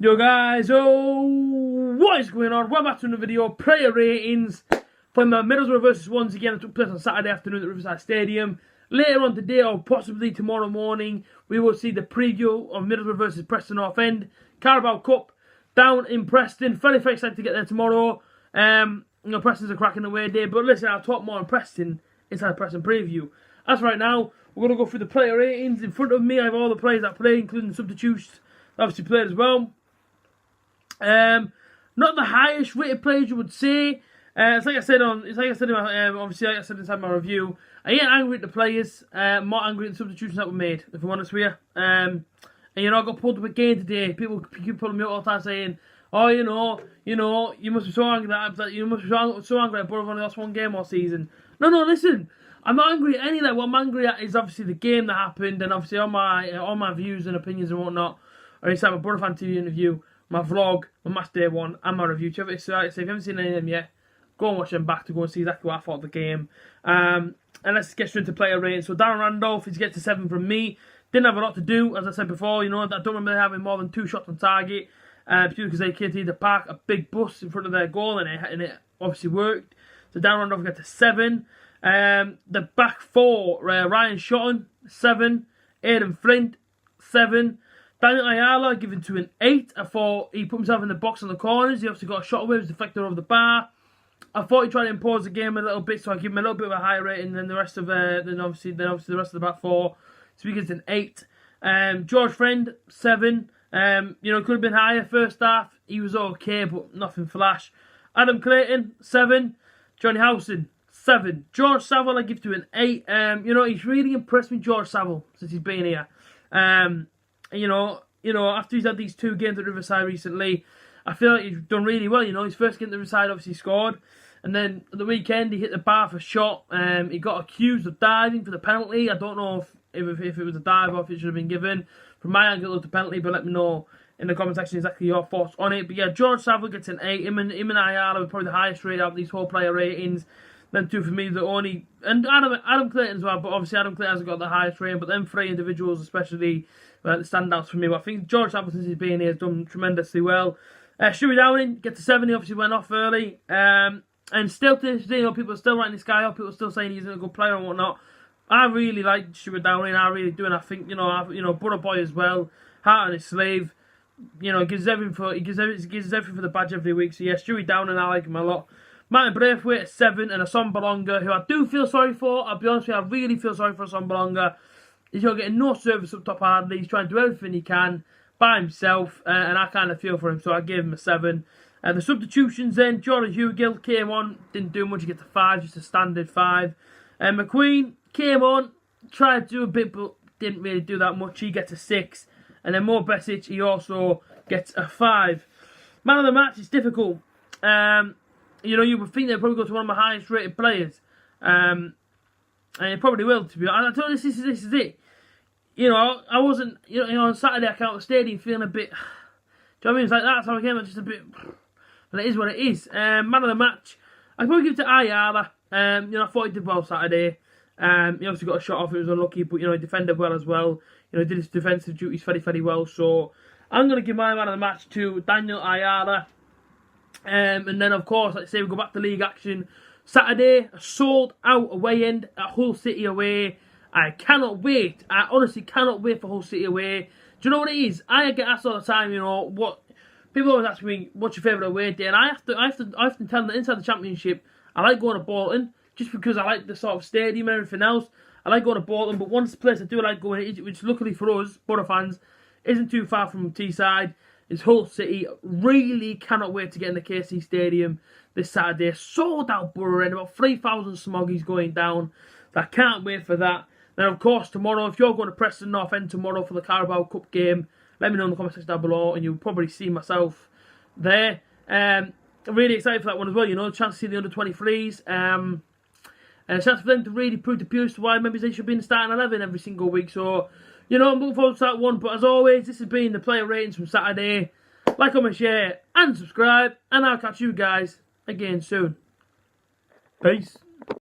Yo guys, what is going on? Welcome back to another video. Player ratings from Middlesbrough versus Swansea again that took place on Saturday afternoon at Riverside Stadium. Later on today, or possibly tomorrow morning, we will see the preview of Middlesbrough versus Preston North End. Carabao Cup down in Preston. Very excited to get there tomorrow. Preston's a cracking away day, but listen, I'll talk more on Preston inside the Preston preview. As right now, we're going to go through the player ratings. In front of me, I have all the players that play, including the substitutes that obviously played as well. Not the highest rated players you would say. It's like I said in my, obviously like I said inside my review. I ain't angry at the players. More angry at the substitutions that were made, if I'm honest with you. And you know, I got pulled up again today. People keep pulling me up all the time saying, "Oh, you know, you must be so angry that you must be so angry that Borough only lost one game all season." No, listen. I'm not angry at any of that. What I'm angry at is obviously the game that happened, and obviously all my views and opinions and whatnot are inside my Borough Fan TV interview, my vlog, my match day one, and my review. So if you haven't seen any of them yet, go and watch them back to go and see exactly what I thought of the game. And let's get straight into player ratings. So Darren Randolph, he's gets a 7 from me. Didn't have a lot to do, as I said before. I don't remember having more than 2 shots on target. Purely because they continued to park a big bus in front of their goal, and it obviously worked. So Darren Randolph gets a 7. The back 4, Ryan Shotton, 7. Aidan Flint, 7. Daniel Ayala given to an 8. I thought he put himself in the box on the corners. He obviously got a shot away, was deflected over the bar. I thought he tried to impose the game a little bit, so I give him a little bit of a higher rating than the rest of obviously the rest of the back 4. So he gets an 8. George Friend, 7. Could have been higher first half. He was okay, but nothing flash. Adam Clayton, 7. Johnny Howson, 7. George Saville, I give to an 8. He's really impressed me, George Saville, since he's been here. After he's had these 2 games at Riverside recently, I feel like he's done really well. His first game at Riverside obviously scored, and then at the weekend he hit the bar for a shot. He got accused of diving for the penalty. I don't know if it was a dive or if it should have been given. From my angle, it was a penalty, but let me know in the comment section exactly your thoughts on it. But yeah, George Saville gets an 8. Him and Ayala were probably the highest rated out of these whole player ratings. Them 2 for me, the only, and Adam Clayton as well, but obviously Adam Clayton hasn't got the highest rating, but them 3 individuals especially the standouts for me. But I think George Saville, since he's been here, has done tremendously well. Stewie Downing gets a 7. He obviously went off early, and still to this day, people are still writing this guy up. People are still saying he's a good player and whatnot. I really like Stewie Downing. I really do, and I think Borough boy as well, heart on his sleeve. Gives everything for the badge every week. So yeah, Stewie Downing, I like him a lot. Martin Braithwaite, 7, and a Sombalonga, who I do feel sorry for. I'll be honest with you, I really feel sorry for Sombalonga. He's not getting no service up top hardly. He's trying to do everything he can by himself, and I kind of feel for him, so I gave him a 7. The substitutions then, Jordan Hugill came on, didn't do much, he gets a 5, just a standard 5. McQueen came on, tried to do a bit, but didn't really do that much. He gets a 6. And then Mo Besic, he also gets a 5. Man of the match is difficult. You would think they'd probably go to one of my highest rated players. And it probably will, to be honest. I told you this is it. I wasn't, on Saturday I came out of the stadium feeling a bit, do you know what I mean? It's like that, so I came out just a bit, but it is what it is. Man of the match, I'd probably give it to Ayala. I thought he did well Saturday. He obviously got a shot off, it was unlucky, but, he defended well as well. He did his defensive duties very well. So, I'm going to give my man of the match to Daniel Ayala. And then, of course, like I say, we go back to league action. Saturday, a sold out away end at Hull City away. I cannot wait. I honestly cannot wait for Hull City away. Do you know what it is? I get asked all the time, what people always ask me, what's your favourite away day? And I often tell them that inside the Championship, I like going to Bolton, just because I like the sort of stadium and everything else. I like going to Bolton, but one place I do like going, which luckily for us, Borough fans, isn't too far from Teesside, is Hull City. Really cannot wait to get in the KC Stadium this Saturday. Sold out Borough end, about 3,000 smoggies going down. So I can't wait for that. Then of course tomorrow, if you're going to Preston North End tomorrow for the Carabao Cup game, let me know in the comment section down below, and you'll probably see myself there. I'm really excited for that one as well. The chance to see the under-23s. And a chance for them to really prove to Pierce why maybe they should be in the starting 11 every single week. So, I'm looking forward to that one. But as always, this has been the player ratings from Saturday. Like, comment, share, and subscribe. And I'll catch you guys again soon. Peace.